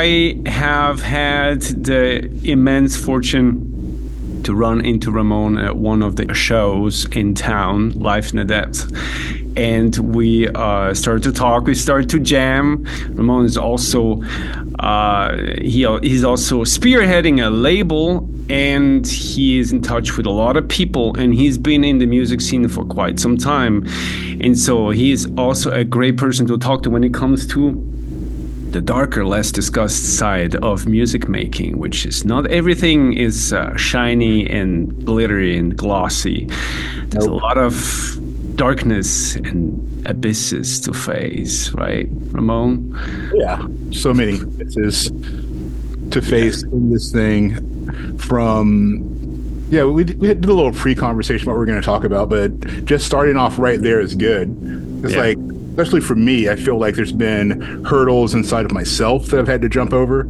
I have had the immense fortune to run into Ramon at one of the shows in town, Live in the Depths. And we started to talk, we started to jam. Ramon is also, he's also spearheading a label, and he is in touch with a lot of people, and he's been in the music scene for quite some time. And so he is also a great person to talk to when it comes to the darker, less discussed side of music making, which is not everything is shiny and glittery and glossy. There's a lot of darkness and abysses to face, right, Ramon? Yeah, so many abysses to face in this thing. We did a little pre-conversation what we're going to talk about, but just starting off right there is good. It's like, especially for me, I feel like there's been hurdles inside of myself that I've had to jump over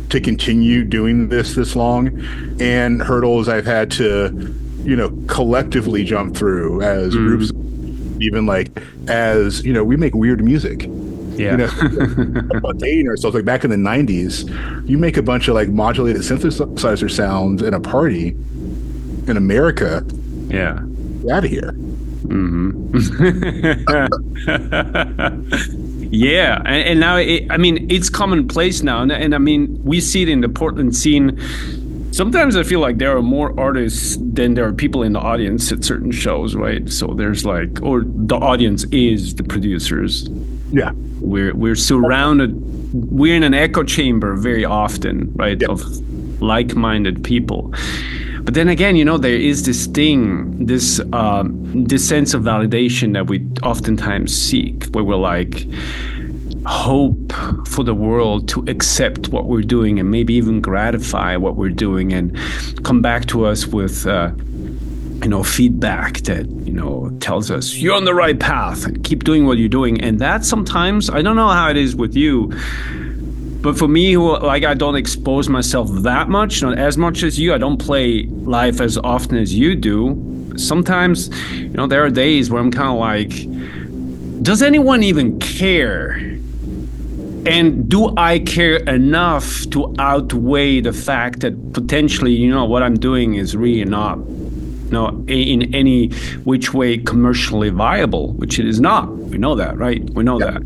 to continue doing this long, and hurdles I've had to, collectively jump through as groups, even as we make weird music. Yeah. About dating ourselves, like back in the 90s, you make a bunch of modulated synthesizer sounds in a party in America. Yeah. Get out of here. Yeah, and now it's commonplace now, and I mean we see it in the Portland scene. Sometimes I feel like there are more artists than there are people in the audience at certain shows, right? So there's or the audience is the producers. Yeah, we're surrounded. We're in an echo chamber very often, right? Yep. Of like-minded people. But then again, there is this thing, this sense of validation that we oftentimes seek, where we're hope for the world to accept what we're doing and maybe even gratify what we're doing and come back to us with, feedback that, tells us you're on the right path and keep doing what you're doing. And that sometimes, I don't know how it is with you, but for me, I don't expose myself that much, not as much as you. I don't play live as often as you do. Sometimes, there are days where I'm kind of does anyone even care? And do I care enough to outweigh the fact that potentially, what I'm doing is really not, in any which way commercially viable, which it is not. We know that, right? We know that.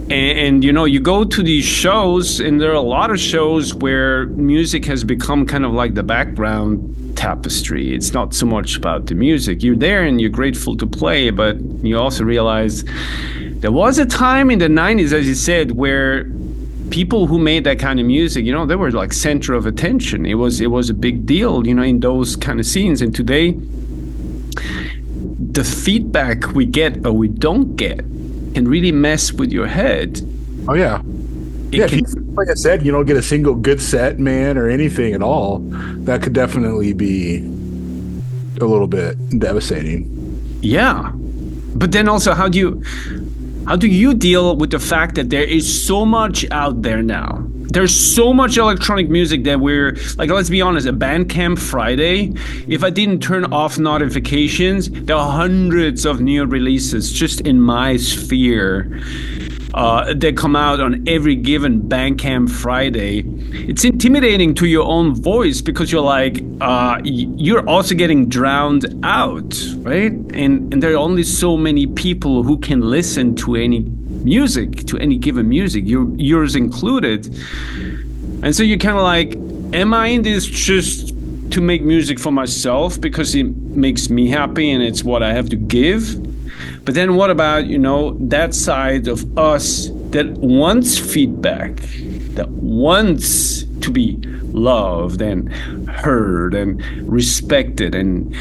And you go to these shows, and there are a lot of shows where music has become kind of like the background tapestry. It's not so much about the music. You're there and you're grateful to play, but you also realize there was a time in the 90s, as you said, where people who made that kind of music, they were center of attention. It was a big deal, in those kind of scenes. And today, the feedback we get or we don't get can really mess with your head. Oh yeah. Like I said, you don't get a single good set, man, or anything at all. That could definitely be a little bit devastating. Yeah. But then also, how do you deal with the fact that there is so much out there now? There's so much electronic music that we're let's be honest, a Bandcamp Friday, if I didn't turn off notifications, there are hundreds of new releases just in my sphere that come out on every given Bandcamp Friday. It's intimidating to your own voice because you're you're also getting drowned out, right? And there are only so many people who can listen to any music, to any given music, yours included. And so you're kind of am I in this just to make music for myself because it makes me happy and it's what I have to give? But then what about, that side of us that wants feedback, that wants to be loved and heard and respected? And,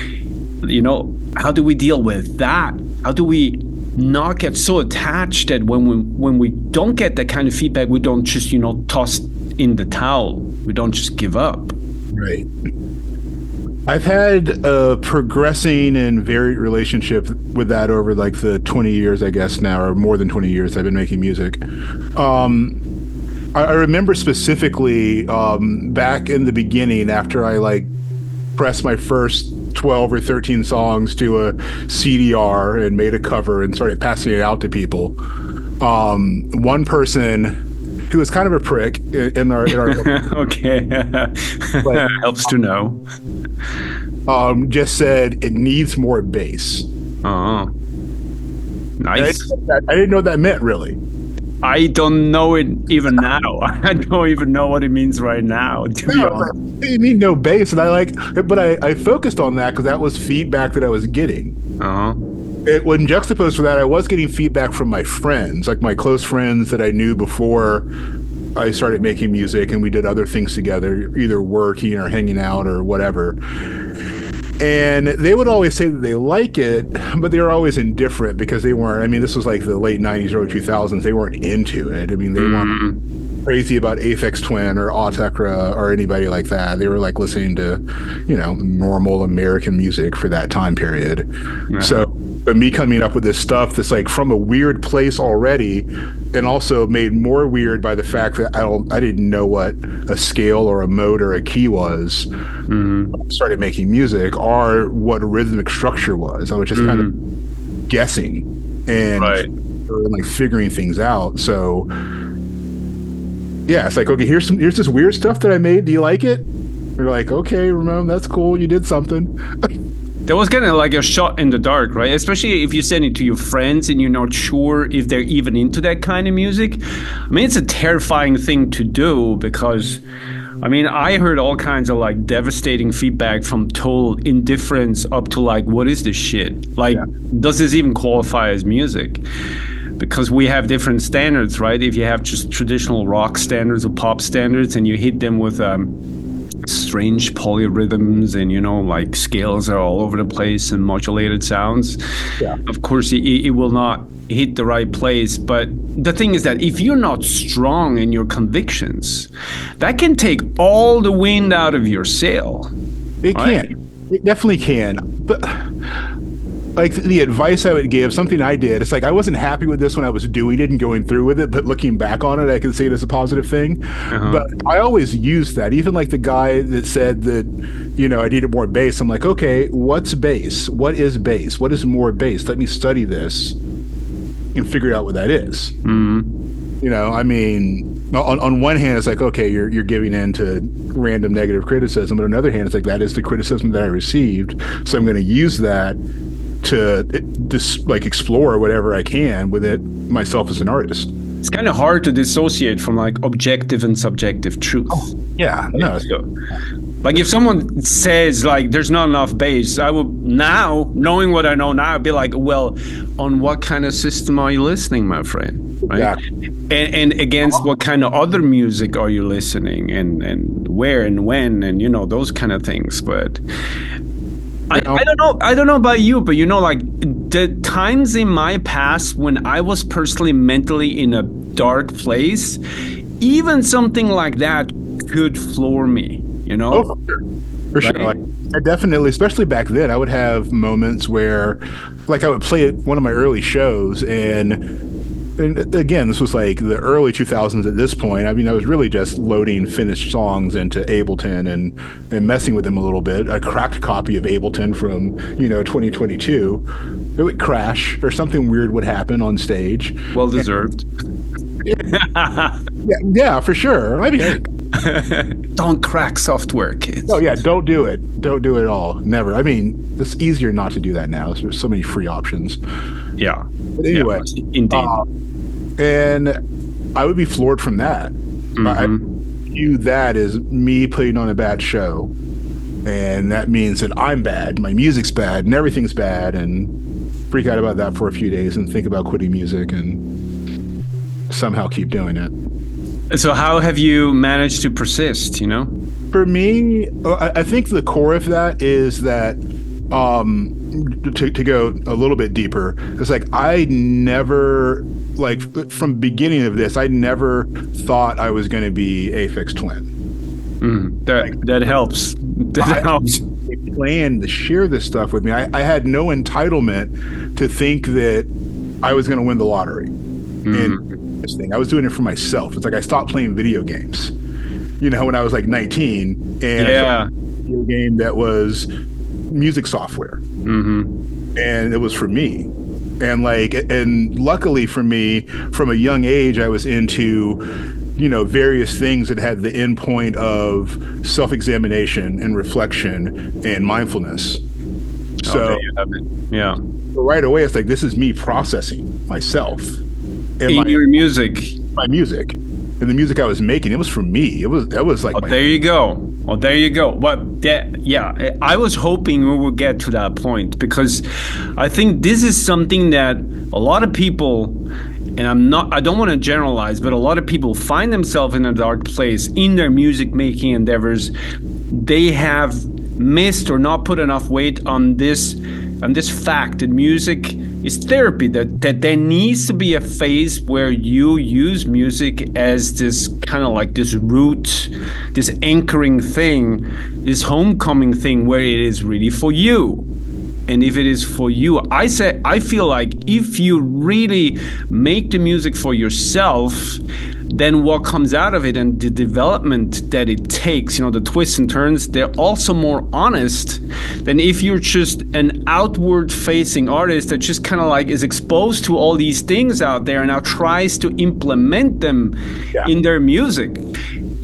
how do we deal with that? How do we not get so attached that when we don't get that kind of feedback, we don't just, toss in the towel. We don't just give up. Right. I've had a progressing and varied relationship with that over the 20 years, I guess now, or more than 20 years I've been making music. I remember specifically back in the beginning after I pressed my first 12 or 13 songs to a CDR and made a cover and started passing it out to people. One person who was kind of a prick in our Okay. but Helps to know. just said it needs more bass. Oh, nice. I didn't know what that meant really. I don't know it even now. I don't even know what it means right now, to be No, I was honest. like, what do you mean no bass? And I focused on that because that was feedback that I was getting. Uh-huh. When juxtaposed for that, I was getting feedback from my friends, like my close friends that I knew before I started making music, and we did other things together, either working or hanging out or whatever. And they would always say that they like it, but they were always indifferent because they weren't. I mean, this was like the late 90s, early 2000s. They weren't into it. I mean, they weren't crazy about Aphex Twin or Autechra or anybody like that. They were like listening to, normal American music for that time period. Uh-huh. So, but me coming up with this stuff that's like from a weird place already, and also made more weird by the fact that I didn't know what a scale or a mode or a key was. When I started making music, or what a rhythmic structure was. I was just kind of guessing and like figuring things out. So yeah, it's like, okay, here's this weird stuff that I made. Do you like it? You're like, okay, Ramon, that's cool. You did something. That was kind of like a shot in the dark, right? Especially if you send it to your friends and you're not sure if they're even into that kind of music. I mean, it's a terrifying thing to do because, I mean, I heard all kinds of like devastating feedback from total indifference up to like, what is this shit? Like, does this even qualify as music? Because we have different standards, right? If you have just traditional rock standards or pop standards and you hit them with strange polyrhythms and like scales are all over the place and modulated sounds, of course it will not hit the right place. But the thing is that if you're not strong in your convictions, that can take all the wind out of your sail. It can. It definitely can. But like the advice I would give, something I did, it's like I wasn't happy with this when I was doing it and going through with it, but looking back on it, I can see it as a positive thing. But I always used that. Even like the guy that said that, I needed more bass. I'm like, okay, what's bass? What is bass? What is more bass? Let me study this and figure out what that is. I mean, on one hand, it's like, okay, you're giving in to random negative criticism. But on the other hand, it's like, that is the criticism that I received. So I'm going to use that to just like explore whatever I can with it myself as an artist. It's kind of hard to dissociate from like objective and subjective truth. Yeah, no. Like if someone says like there's not enough bass, I would now, knowing what I know now, I'd be like, well, on what kind of system are you listening, my friend? Right? Yeah. And against what kind of other music are you listening, and where and when, and those kind of things. But I don't know about you, but like the times in my past when I was personally mentally in a dark place, even something like that could floor me, Oh, for sure. Like, I definitely, especially back then, I would have moments where like I would play at one of my early shows, and again, this was like the early 2000s at this point. I mean, I was really just loading finished songs into Ableton and messing with them a little bit. A cracked copy of Ableton from, 2022. It would crash or something weird would happen on stage. Well deserved. Yeah, for sure. I mean, don't crack software, kids. Oh, yeah, don't do it. Don't do it at all. Never. I mean, it's easier not to do that now. There's so many free options. Yeah. But anyway, indeed. And I would be floored from that. I view that as me putting on a bad show. And that means that I'm bad, my music's bad, and everything's bad, and freak out about that for a few days and think about quitting music and somehow keep doing it. So how have you managed to persist, For me, I think the core of that is that to go a little bit deeper, it's like I never, like from beginning of this, I never thought I was going to be Aphex Twin. That helps. That helps. They planned to share this stuff with me. I had no entitlement to think that I was going to win the lottery. And this thing, I was doing it for myself. It's like I stopped playing video games, when I was like 19, and I found a video game that was music software, and it was for me. And luckily for me, from a young age, I was into various things that had the endpoint of self-examination and reflection and mindfulness. So there you have it. Yeah. right away, it's like, this is me processing myself and In your music. my music. And the music I was making, it was for me. That was like There you go. Oh, there you go. But I was hoping we would get to that point, because I think this is something that a lot of people, and I don't want to generalize, but a lot of people find themselves in a dark place in their music making endeavors. They have missed or not put enough weight on this fact that music is therapy, that there needs to be a phase where you use music as this kind of like this root, this anchoring thing, this homecoming thing where it is really for you. And if it is for you, I feel like if you really make the music for yourself, then what comes out of it and the development that it takes, the twists and turns, they're also more honest than if you're just an outward facing artist that just kind of like is exposed to all these things out there and now tries to implement them in their music.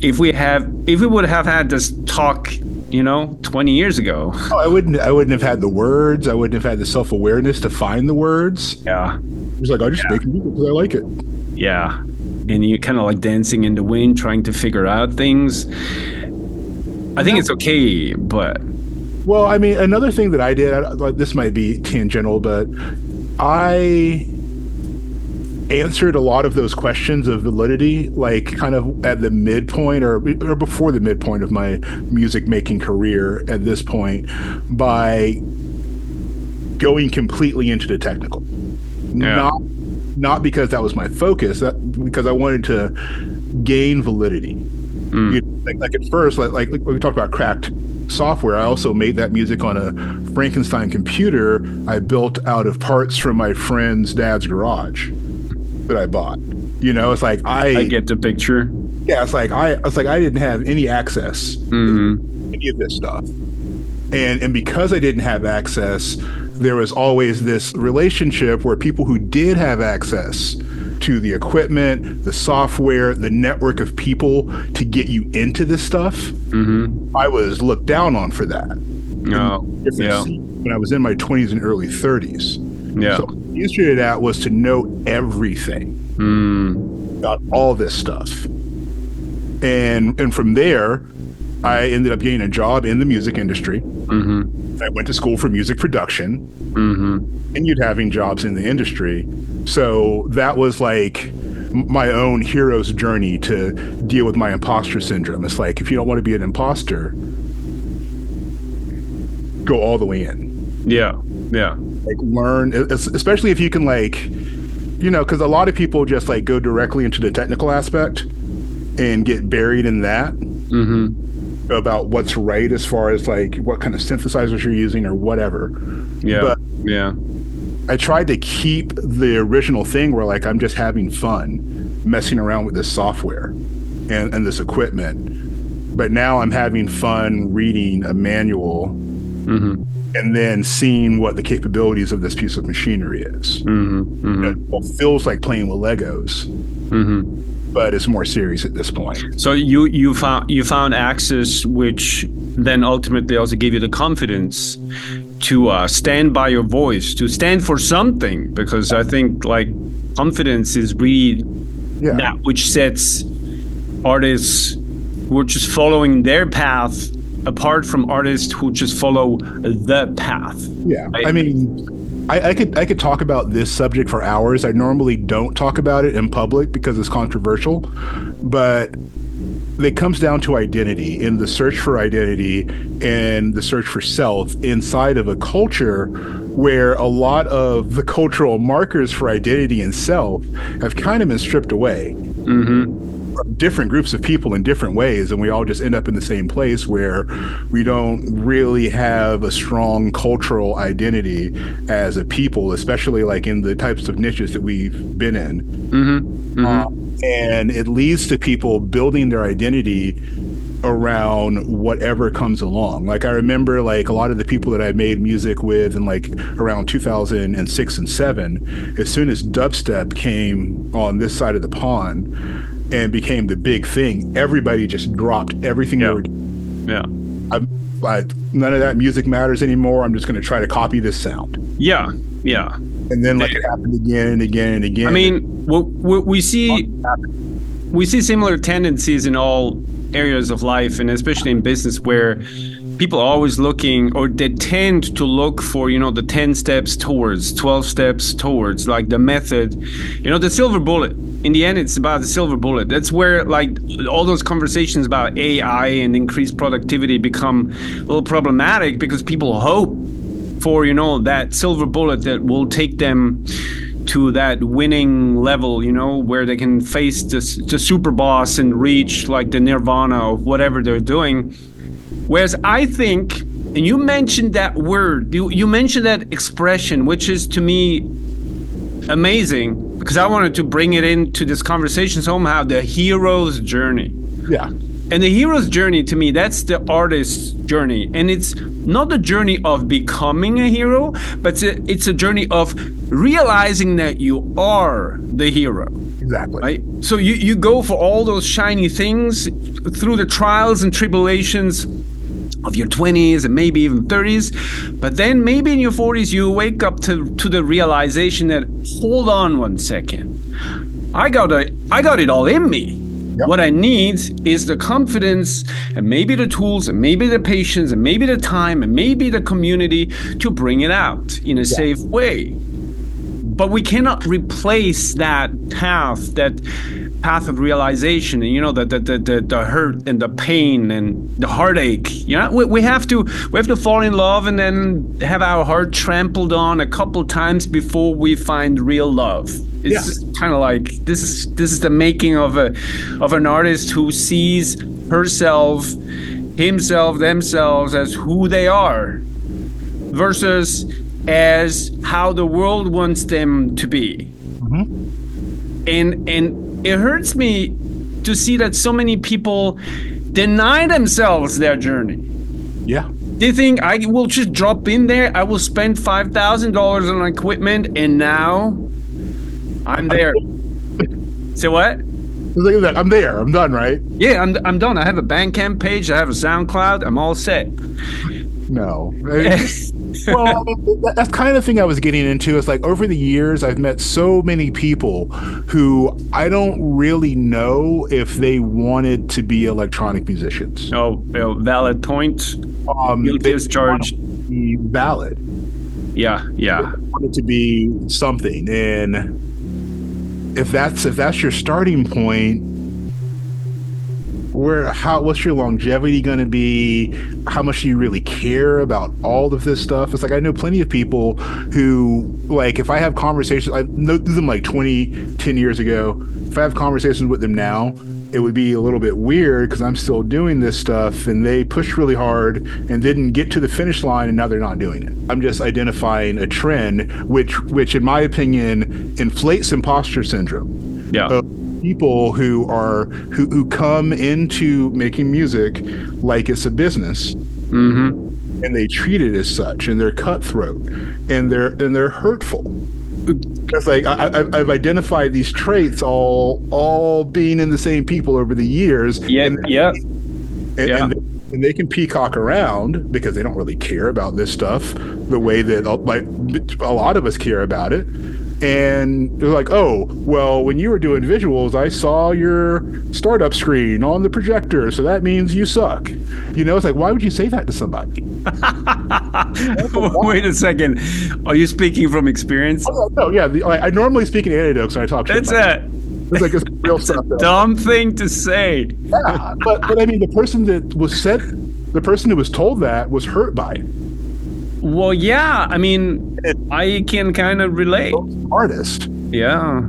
If we would have had this talk 20 years ago. Oh, I wouldn't have had the words. I wouldn't have had the self-awareness to find the words. Yeah. It was like, I just make music because I like it. Yeah. And you're kind of like dancing in the wind, trying to figure out things. I think it's okay, but... Well, I mean, another thing that I did, this might be tangential, but I answered a lot of those questions of validity, like kind of at the midpoint or before the midpoint of my music making career at this point, by going completely into the technical. Yeah. Not because that was my focus, because I wanted to gain validity. Like at first, like we talked about cracked software, I also made that music on a Frankenstein computer I built out of parts from my friend's dad's garage that I bought. It's like I get the picture. Yeah, it's like I didn't have any access to any of this stuff, and because I didn't have access, there was always this relationship where people who did have access to the equipment, the software, the network of people to get you into this stuff, I was looked down on for that. When I was in my 20s and early 30s. Yeah. So the answer to that was to know everything about all this stuff. And from there, I ended up getting a job in the music industry. I went to school for music production, continued having jobs in the industry. So that was like my own hero's journey to deal with my imposter syndrome. It's like, if you don't want to be an imposter, go all the way in. Yeah. Like learn, especially if you can because a lot of people just like go directly into the technical aspect and get buried in that. About what's right as far as like what kind of synthesizers you're using or whatever. But I tried to keep the original thing where like I'm just having fun messing around with this software and this equipment. But now I'm having fun reading a manual and then seeing what the capabilities of this piece of machinery is. It feels like playing with Legos. But it's more serious at this point. So you found access, which then ultimately also gave you the confidence to stand by your voice, to stand for something, because I think like confidence is really that which sets artists who are just following their path apart from artists who just follow the path. Yeah, right? I mean, I could talk about this subject for hours. I normally don't talk about it in public because it's controversial, but it comes down to identity, in the search for identity and the search for self inside of a culture where a lot of the cultural markers for identity and self have kind of been stripped away. From different groups of people in different ways, and we all just end up in the same place where we don't really have a strong cultural identity as a people, especially like in the types of niches that we've been in. And it leads to people building their identity around whatever comes along. Like I remember like a lot of the people that I made music with in like around 2006 and 7, as soon as dubstep came on this side of the pond, and became the big thing, everybody just dropped everything they were doing. Yeah. None of that music matters anymore. I'm just going to try to copy this sound. Yeah. And then like it happened again and again and again. I mean, we see similar tendencies in all areas of life, and especially in business, where people are always looking, or they tend to look for, the 10 steps towards, 12 steps towards, like the method, the silver bullet. In the end, it's about the silver bullet. That's where like all those conversations about AI and increased productivity become a little problematic, because people hope for, that silver bullet that will take them to that winning level, where they can face the super boss and reach like the nirvana of whatever they're doing. Whereas I think, and you mentioned that word, you mentioned that expression, which is to me amazing, because I wanted to bring it into this conversation somehow, the hero's journey. Yeah. And the hero's journey, to me, that's the artist's journey. And it's not the journey of becoming a hero, but it's a journey of realizing that you are the hero. Exactly. Right? So you go for all those shiny things through the trials and tribulations of your 20s and maybe even 30s. But then maybe in your 40s, you wake up to the realization that, hold on one second, I got it all in me. Yep. What I need is the confidence and maybe the tools and maybe the patience and maybe the time and maybe the community to bring it out in a safe way. But we cannot replace that path of realization, and the hurt and the pain and the heartache. We have to fall in love and then have our heart trampled on a couple times before we find real love. It's just kind of like this is the making of an artist who sees herself, himself, themselves as who they are, versus as how the world wants them to be. Mm-hmm. And it hurts me to see that so many people deny themselves their journey. Yeah. They think, I will just drop in there, I will spend $5,000 on equipment, and now I'm there. Say what? Look at that. I'm there. I'm done, right? Yeah, I'm done. I have a Bandcamp page. I have a SoundCloud. I'm all set. No. Well, that's kind of the thing I was getting into. It's like over the years, I've met so many people who I don't really know if they wanted to be electronic musicians. Oh, valid point. Guilty as charged. Be valid. Yeah. They wanted to be something, and if that's your starting point, what's your longevity going to be? How much do you really care about all of this stuff? It's like, I know plenty of people who, like, if I have conversations, I know them like 10 years ago. If I have conversations with them now, it would be a little bit weird because I'm still doing this stuff, and they pushed really hard and didn't get to the finish line, and now they're not doing it. I'm just identifying a trend, which in my opinion inflates imposter syndrome. Yeah. People who come into making music like it's a business, mm-hmm. and they treat it as such, and they're cutthroat, and they're hurtful. It's like I've identified these traits all being in the same people over the years. And they can peacock around because they don't really care about this stuff the way that like a lot of us care about it. And they're like, oh, well, when you were doing visuals, I saw your startup screen on the projector, so that means you suck. It's like, why would you say that to somebody? Wait a second. Are you speaking from experience? Oh, yeah. I normally speak in anecdotes when I talk to That's it. It's like it's real stuff. Dumb thing to say. Yeah, but I mean, the person who was told that was hurt by it. Well, yeah. I mean, I can kind of relate. Artist. Yeah.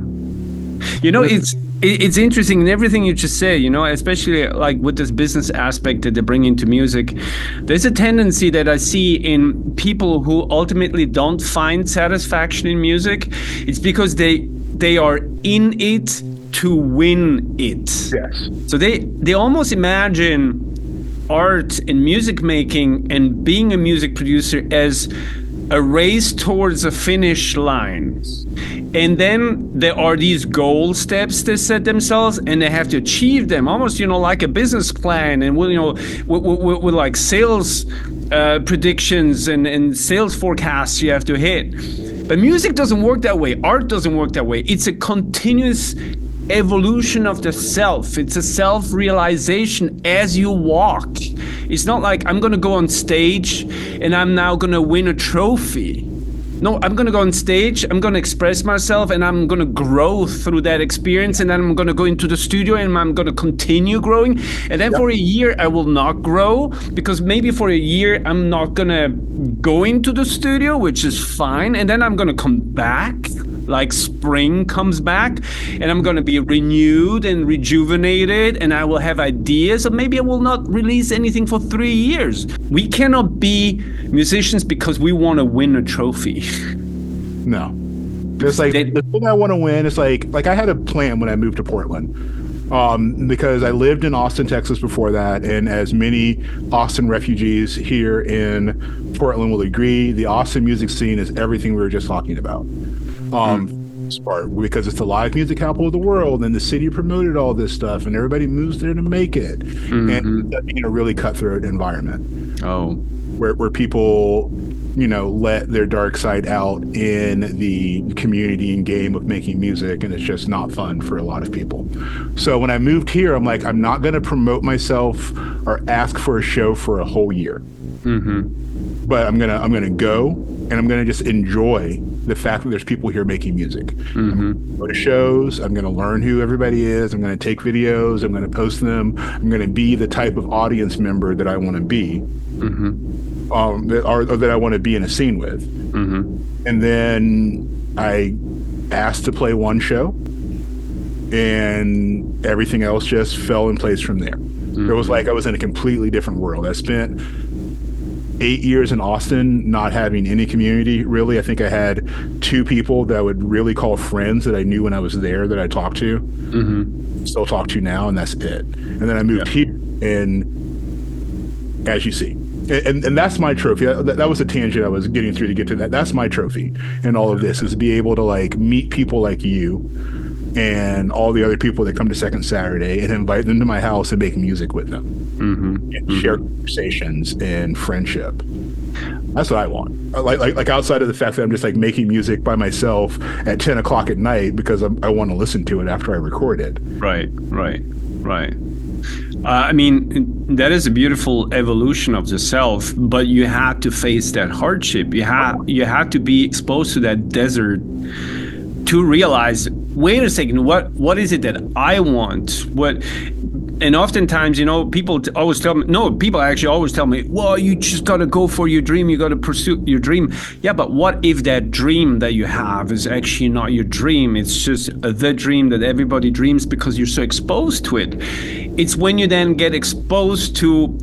It's interesting in everything you just said, especially like with this business aspect that they bring into music. There's a tendency that I see in people who ultimately don't find satisfaction in music. It's because they are in it to win it. Yes. So they almost imagine art and music making and being a music producer as a race towards a finish line. And then there are these goal steps they set themselves, and they have to achieve them, almost, like a business plan, and with like sales predictions and sales forecasts you have to hit. But music doesn't work that way. Art doesn't work that way. It's a continuous evolution of the self. It's a self-realization as you walk. It's not like I'm going to go on stage and I'm now going to win a trophy. No, I'm going to go on stage, I'm going to express myself, and I'm going to grow through that experience, and then I'm going to go into the studio and I'm going to continue growing. And then for a year, I will not grow, because maybe for a year, I'm not going to go into the studio, which is fine. And then I'm going to come back, like spring comes back, and I'm going to be renewed and rejuvenated, and I will have ideas, or maybe I will not release anything for 3 years. We cannot be musicians because we want to win a trophy. No. It's like the thing I want to win is like I had a plan when I moved to Portland. Because I lived in Austin, Texas before that, and as many Austin refugees here in Portland will agree, the Austin music scene is everything we were just talking about. Part because it's the live music capital of the world, and the city promoted all this stuff, and everybody moves there to make it, and that being a really cutthroat environment. Where people, let their dark side out in the community and game of making music, and it's just not fun for a lot of people. So when I moved here, I'm like, I'm not going to promote myself or ask for a show for a whole year. But I'm gonna go, and I'm gonna just enjoy the fact that there's people here making music. I'm gonna go to shows. I'm gonna learn who everybody is. I'm gonna take videos. I'm gonna post them. I'm gonna be the type of audience member that I want to be, that I want to be in a scene with. And then I asked to play one show, and everything else just fell in place from there. It was like I was in a completely different world. I spent 8 years in Austin not having any community, really. I think I had 2 people that I would really call friends that I knew when I was there that I talked to, still talk to now, and that's it. And then I moved here, and as you see, and that's my trophy. That was a tangent I was getting through to get to that. That's my trophy in all of this, is to be able to like meet people like you and all the other people that come to Second Saturday and invite them to my house and make music with them, and share conversations and friendship. That's what I want. Like outside of the fact that I'm just like making music by myself at 10 o'clock at night because I want to listen to it after I record it. Right. I mean, that is a beautiful evolution of the self, but you had to face that hardship. You had to be exposed to that desert to realize, wait a second, what is it that I want? And oftentimes, people always tell me, people actually always tell me, well, you just got to go for your dream. You got to pursue your dream. Yeah, but what if that dream that you have is actually not your dream? It's just the dream that everybody dreams because you're so exposed to it. It's when you then get exposed to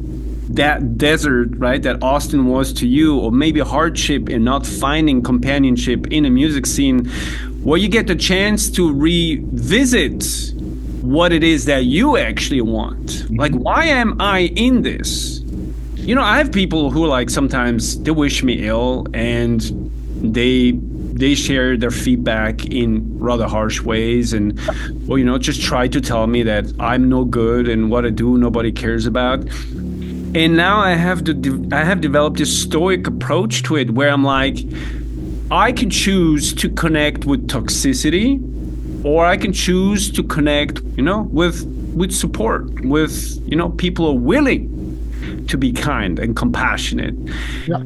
that desert, right, that Austin was to you, or maybe hardship in not finding companionship in a music scene, where you get the chance to revisit what it is that you actually want. Like, why am I in this? I have people who like sometimes they wish me ill, and they share their feedback in rather harsh ways, and just try to tell me that I'm no good and what I do nobody cares about. And now I have developed this stoic approach to it, where I'm like, I can choose to connect with toxicity, or I can choose to connect, with support, with, people who are willing to be kind and compassionate. Yeah.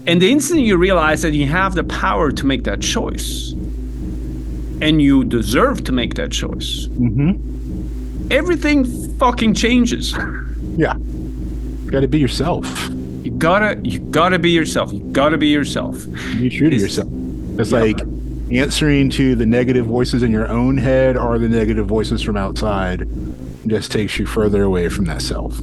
And the instant you realize that you have the power to make that choice, and you deserve to make that choice, everything fucking changes. Yeah. You gotta be yourself. You gotta be yourself. You gotta be yourself. Be true to yourself. It's like answering to the negative voices in your own head or the negative voices from outside just takes you further away from that self.